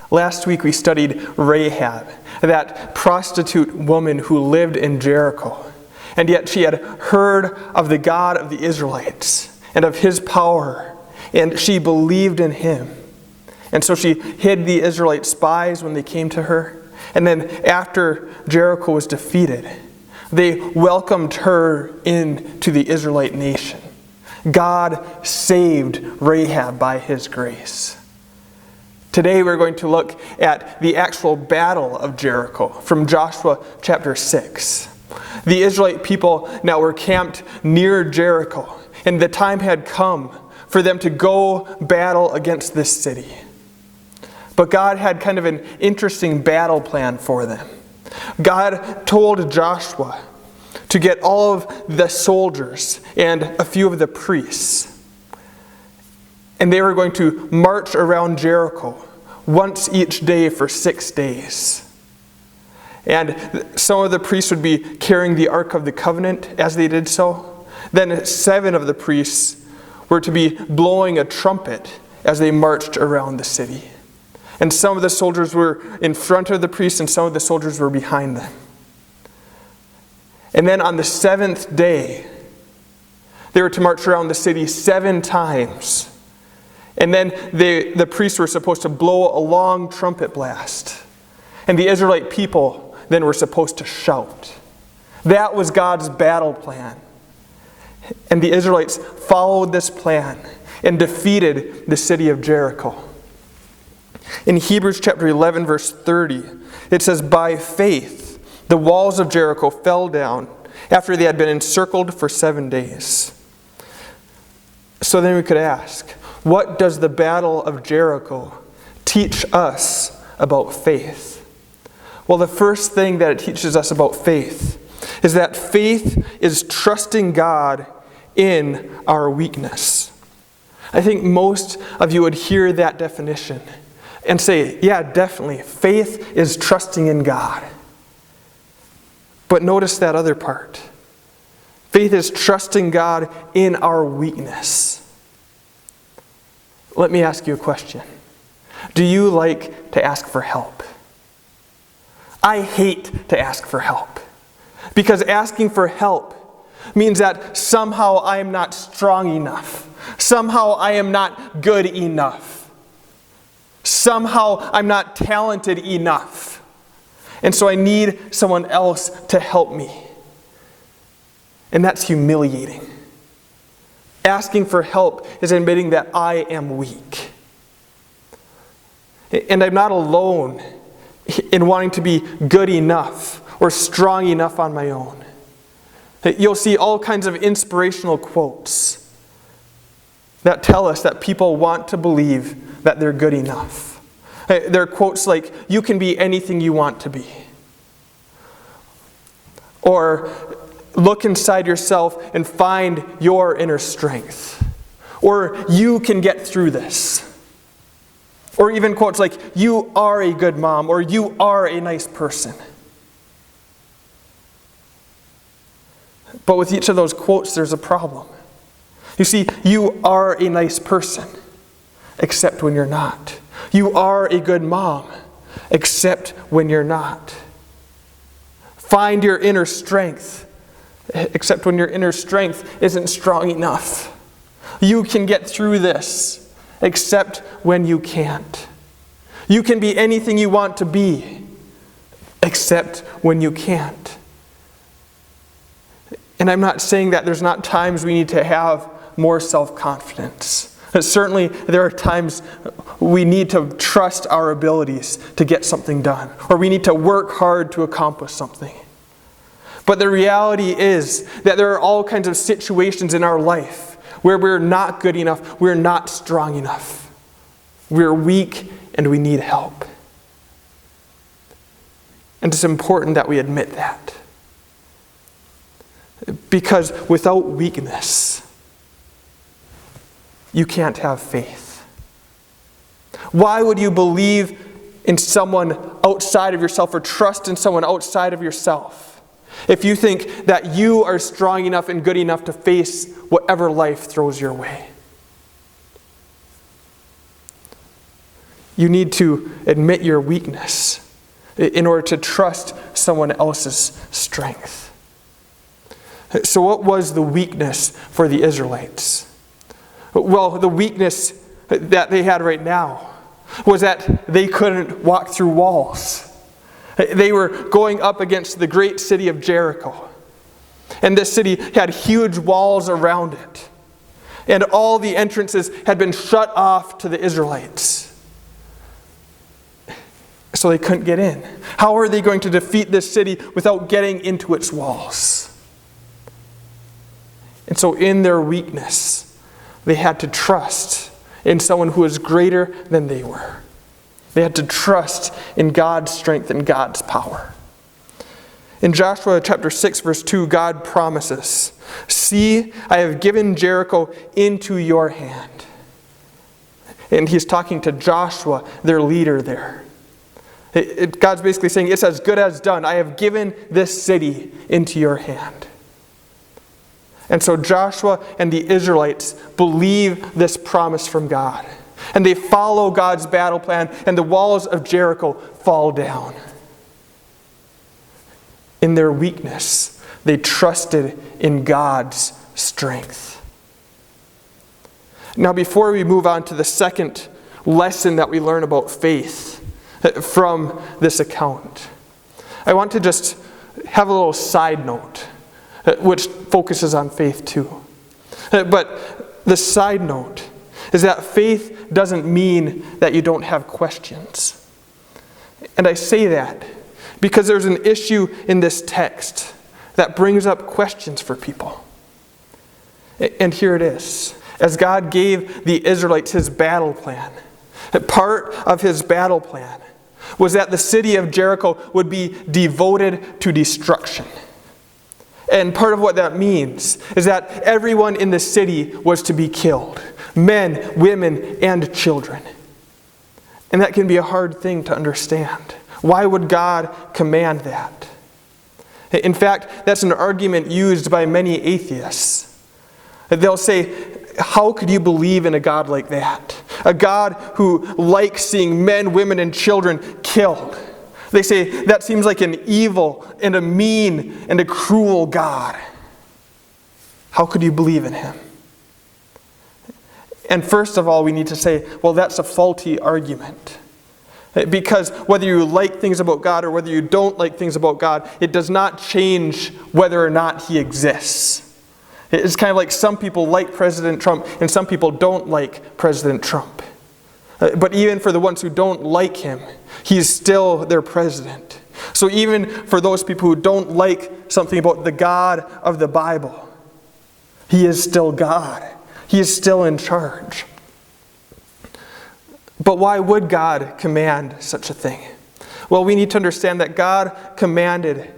Last week we studied Rahab, that prostitute woman who lived in Jericho. And yet she had heard of the God of the Israelites and of his power, and she believed in him. And so she hid the Israelite spies when they came to her. And then after Jericho was defeated, they welcomed her into the Israelite nation. God saved Rahab by his grace. Today we're going to look at the actual battle of Jericho from Joshua chapter 6. The Israelite people now were camped near Jericho, and the time had come for them to go battle against this city. But God had kind of an interesting battle plan for them. God told Joshua to get all of the soldiers and a few of the priests, and they were going to march around Jericho once each day for 6 days. And some of the priests would be carrying the Ark of the Covenant as they did so. Then 7 of the priests were to be blowing a trumpet as they marched around the city. And some of the soldiers were in front of the priests and some of the soldiers were behind them. And then on the 7th day, they were to march around the city 7 times. And then the priests were supposed to blow a long trumpet blast. And the Israelite people then were supposed to shout. That was God's battle plan. And the Israelites followed this plan and defeated the city of Jericho. In Hebrews chapter 11, verse 30, it says, "By faith the walls of Jericho fell down after they had been encircled for 7 days." So then we could ask, what does the battle of Jericho teach us about faith? Well, the first thing that it teaches us about faith is that faith is trusting God in our weakness. I think most of you would hear that definition and say, yeah, definitely, faith is trusting in God. But notice that other part. Faith is trusting God in our weakness. Let me ask you a question. Do you like to ask for help? I hate to ask for help, because asking for help means that somehow I am not strong enough. Somehow I am not good enough. Somehow I'm not talented enough. And so I need someone else to help me. And that's humiliating. Asking for help is admitting that I am weak. And I'm not alone in wanting to be good enough or strong enough on my own. You'll see all kinds of inspirational quotes that tell us that people want to believe that they're good enough. There are quotes like, "You can be anything you want to be." Or, "Look inside yourself and find your inner strength." Or, "You can get through this." Or even quotes like, "You are a good mom," or "You are a nice person." But with each of those quotes, there's a problem. You see, you are a nice person, except when you're not. You are a good mom, except when you're not. Find your inner strength, except when your inner strength isn't strong enough. You can get through this, except when you can't. You can be anything you want to be, except when you can't. And I'm not saying that there's not times we need to have more self-confidence. Certainly, there are times we need to trust our abilities to get something done, or we need to work hard to accomplish something. But the reality is that there are all kinds of situations in our life where we're not good enough, we're not strong enough. We're weak and we need help. And it's important that we admit that. Because without weakness, you can't have faith. Why would you believe in someone outside of yourself or trust in someone outside of yourself if you think that you are strong enough and good enough to face whatever life throws your way? You need to admit your weakness in order to trust someone else's strength. So what was the weakness for the Israelites? Well, the weakness that they had right now was that they couldn't walk through walls. They were going up against the great city of Jericho. And this city had huge walls around it. And all the entrances had been shut off to the Israelites. So they couldn't get in. How are they going to defeat this city without getting into its walls? And so in their weakness, they had to trust in someone who was greater than they were. They had to trust in God's strength and God's power. In Joshua chapter 6, verse 2, God promises, "See, I have given Jericho into your hand." And he's talking to Joshua, their leader there. God's basically saying, it's as good as done. I have given this city into your hand. And so Joshua and the Israelites believe this promise from God. And they follow God's battle plan, and the walls of Jericho fall down. In their weakness, they trusted in God's strength. Now, before we move on to the second lesson that we learn about faith from this account, I want to just have a little side note, which focuses on faith too. But the side note is that faith doesn't mean that you don't have questions. And I say that because there's an issue in this text that brings up questions for people. And here it is. As God gave the Israelites his battle plan, part of his battle plan was that the city of Jericho would be devoted to destruction. And part of what that means is that everyone in the city was to be killed. Men, women, and children. And that can be a hard thing to understand. Why would God command that? In fact, that's an argument used by many atheists. They'll say, how could you believe in a God like that? A God who likes seeing men, women, and children killed. They say that seems like an evil and a mean and a cruel God. How could you believe in him? And first of all, we need to say, well, that's a faulty argument. Because whether you like things about God or whether you don't like things about God, it does not change whether or not he exists. It's kind of like some people like President Trump and some people don't like President Trump. But even for the ones who don't like him, he's still their president. So even for those people who don't like something about the God of the Bible, he is still God. He is still in charge. But why would God command such a thing? Well, we need to understand that God commanded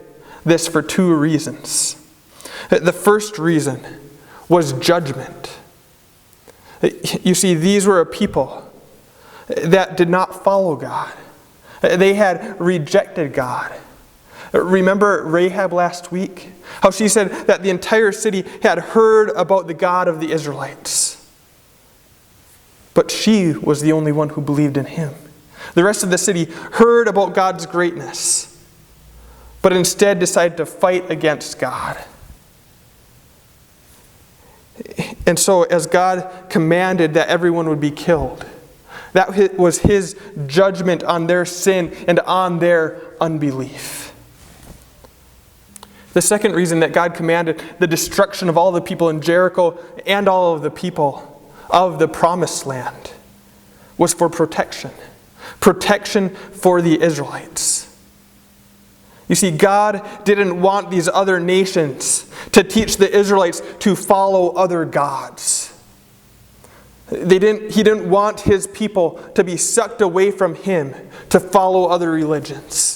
this for two reasons. The first reason was judgment. You see, these were a people that did not follow God. They had rejected God. Remember Rahab last week? How she said that the entire city had heard about the God of the Israelites. But she was the only one who believed in him. The rest of the city heard about God's greatness, but instead decided to fight against God. And so as God commanded that everyone would be killed, that was his judgment on their sin and on their unbelief. The second reason that God commanded the destruction of all the people in Jericho and all of the people of the promised land was for protection. Protection for the Israelites. You see, God didn't want these other nations to teach the Israelites to follow other gods. He didn't want his people to be sucked away from him to follow other religions.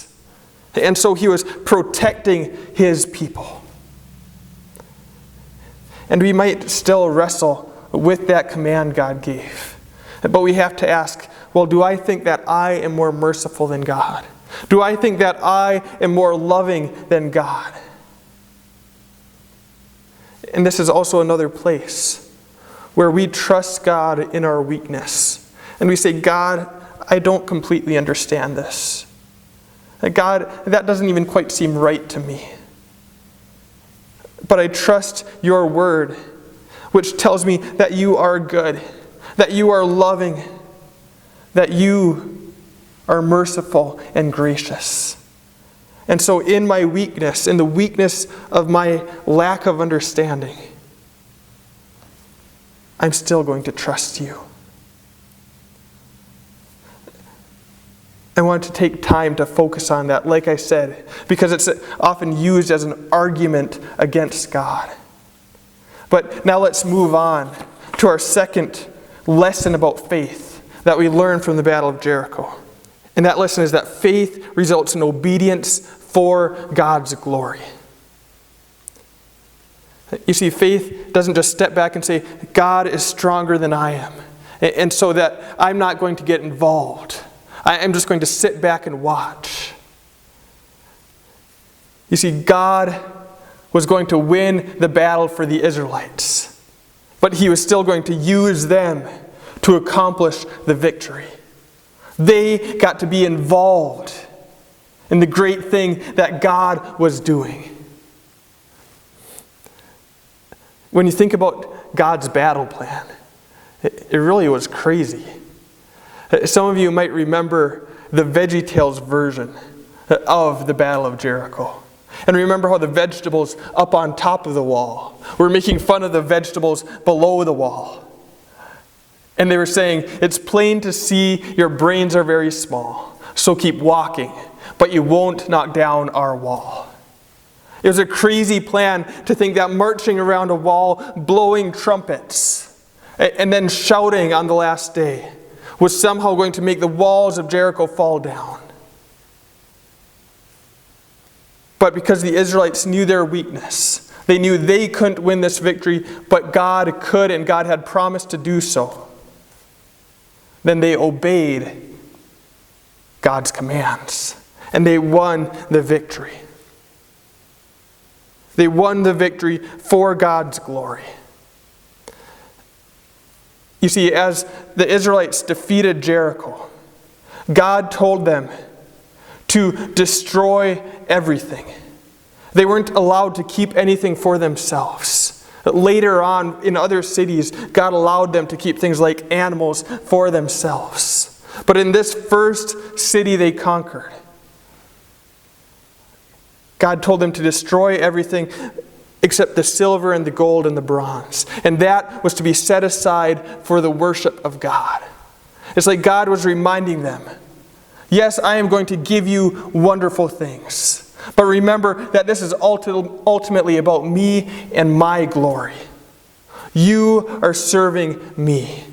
And so he was protecting his people. And we might still wrestle with that command God gave. But we have to ask, well, do I think that I am more merciful than God? Do I think that I am more loving than God? And this is also another place where we trust God in our weakness. And we say, God, I don't completely understand this. God, that doesn't even quite seem right to me. But I trust your word, which tells me that you are good, that you are loving, that you are merciful and gracious. And so in my weakness, in the weakness of my lack of understanding, I'm still going to trust you. I want to take time to focus on that, like I said, because it's often used as an argument against God. But now let's move on to our second lesson about faith that we learn from the Battle of Jericho. And that lesson is that faith results in obedience for God's glory. You see, faith doesn't just step back and say, God is stronger than I am, and so that I'm not going to get involved. I'm just going to sit back and watch. You see, God was going to win the battle for the Israelites, but he was still going to use them to accomplish the victory. They got to be involved in the great thing that God was doing. When you think about God's battle plan, it really was crazy. Some of you might remember the VeggieTales version of the Battle of Jericho. And remember how the vegetables up on top of the wall were making fun of the vegetables below the wall. And they were saying, it's plain to see your brains are very small, so keep walking, but you won't knock down our wall. It was a crazy plan to think that marching around a wall, blowing trumpets, and then shouting on the last day was somehow going to make the walls of Jericho fall down. But because the Israelites knew their weakness, they knew they couldn't win this victory, but God could, and God had promised to do so. Then they obeyed God's commands, and they won the victory. They won the victory for God's glory. You see, as the Israelites defeated Jericho, God told them to destroy everything. They weren't allowed to keep anything for themselves. Later on, in other cities, God allowed them to keep things like animals for themselves. But in this first city they conquered, God told them to destroy everything except the silver and the gold and the bronze. And that was to be set aside for the worship of God. It's like God was reminding them, yes, I am going to give you wonderful things. But remember that this is ultimately about me and my glory. You are serving me.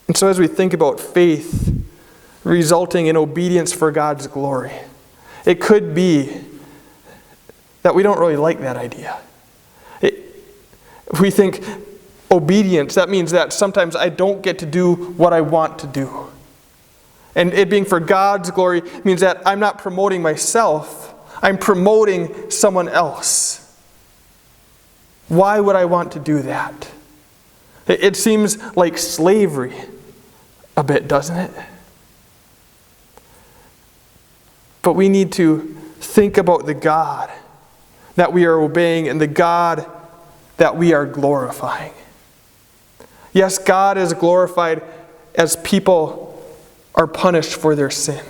And so as we think about faith resulting in obedience for God's glory, it could be that we don't really like that idea. We think obedience, that means that sometimes I don't get to do what I want to do. And it being for God's glory means that I'm not promoting myself, I'm promoting someone else. Why would I want to do that? It seems like slavery a bit, doesn't it? But we need to think about the God that we are obeying and the God that we are glorifying. Yes, God is glorified as people are punished for their sin.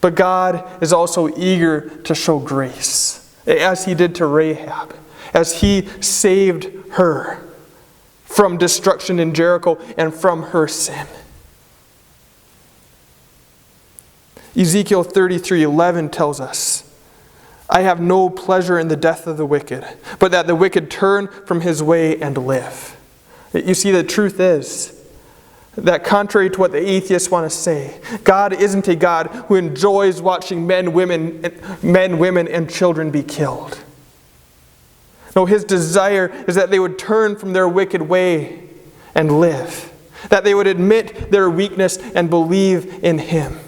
But God is also eager to show grace, as he did to Rahab, as he saved her from destruction in Jericho and from her sin. Ezekiel 33:11 tells us, I have no pleasure in the death of the wicked, but that the wicked turn from his way and live. You see, the truth is that contrary to what the atheists want to say, God isn't a God who enjoys watching men, women, and children be killed. No, his desire is that they would turn from their wicked way and live, that they would admit their weakness and believe in him.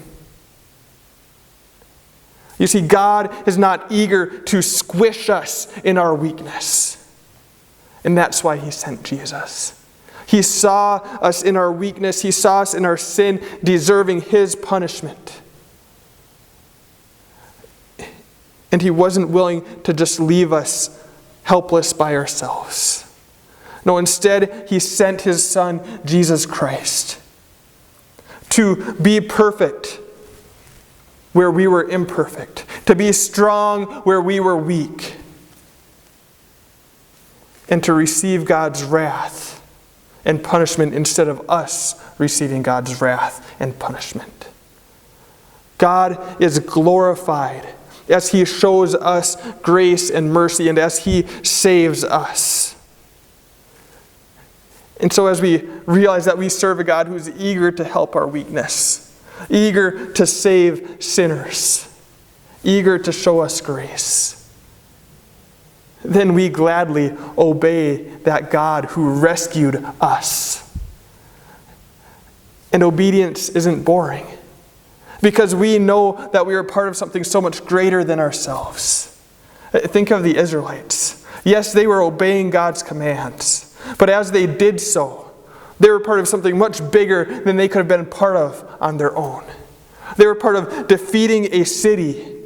You see, God is not eager to squish us in our weakness. And that's why he sent Jesus. He saw us in our weakness. He saw us in our sin, deserving his punishment. And he wasn't willing to just leave us helpless by ourselves. No, instead, he sent his Son, Jesus Christ, to be perfect where we were imperfect, to be strong where we were weak, and to receive God's wrath and punishment instead of us receiving God's wrath and punishment. God is glorified as he shows us grace and mercy and as he saves us. And so as we realize that we serve a God who is eager to help our weakness, eager to save sinners, eager to show us grace, then we gladly obey that God who rescued us. And obedience isn't boring, because we know that we are part of something so much greater than ourselves. Think of the Israelites. Yes, they were obeying God's commands, but as they did so, they were part of something much bigger than they could have been part of on their own. They were part of defeating a city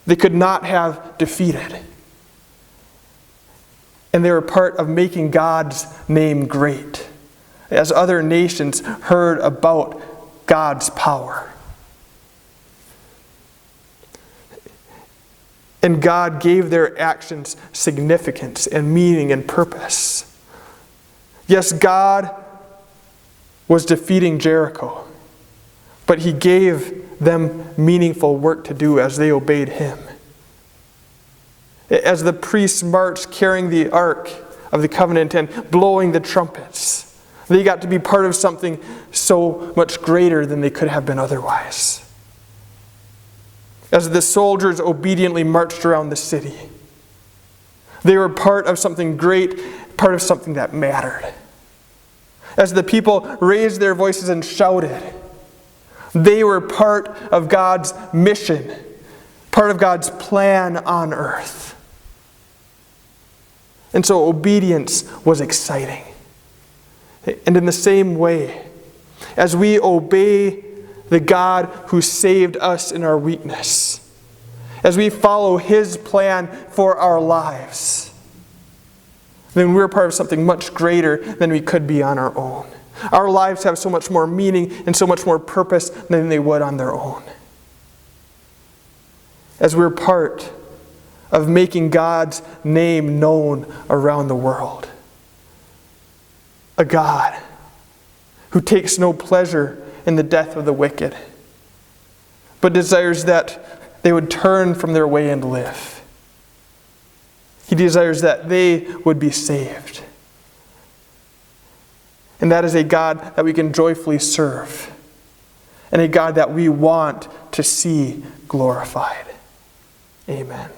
they could not have defeated. And they were part of making God's name great as other nations heard about God's power. And God gave their actions significance and meaning and purpose. Yes, God was defeating Jericho, but he gave them meaningful work to do as they obeyed him. As the priests marched carrying the Ark of the Covenant and blowing the trumpets, they got to be part of something so much greater than they could have been otherwise. As the soldiers obediently marched around the city, they were part of something great, part of something that mattered. As the people raised their voices and shouted, they were part of God's mission, part of God's plan on earth. And so obedience was exciting. And in the same way, as we obey the God who saved us in our weakness, as we follow his plan for our lives, then we're part of something much greater than we could be on our own. Our lives have so much more meaning and so much more purpose than they would on their own. As we're part of making God's name known around the world. A God who takes no pleasure in the death of the wicked, but desires that they would turn from their way and live. He desires that they would be saved. And that is a God that we can joyfully serve, and a God that we want to see glorified. Amen.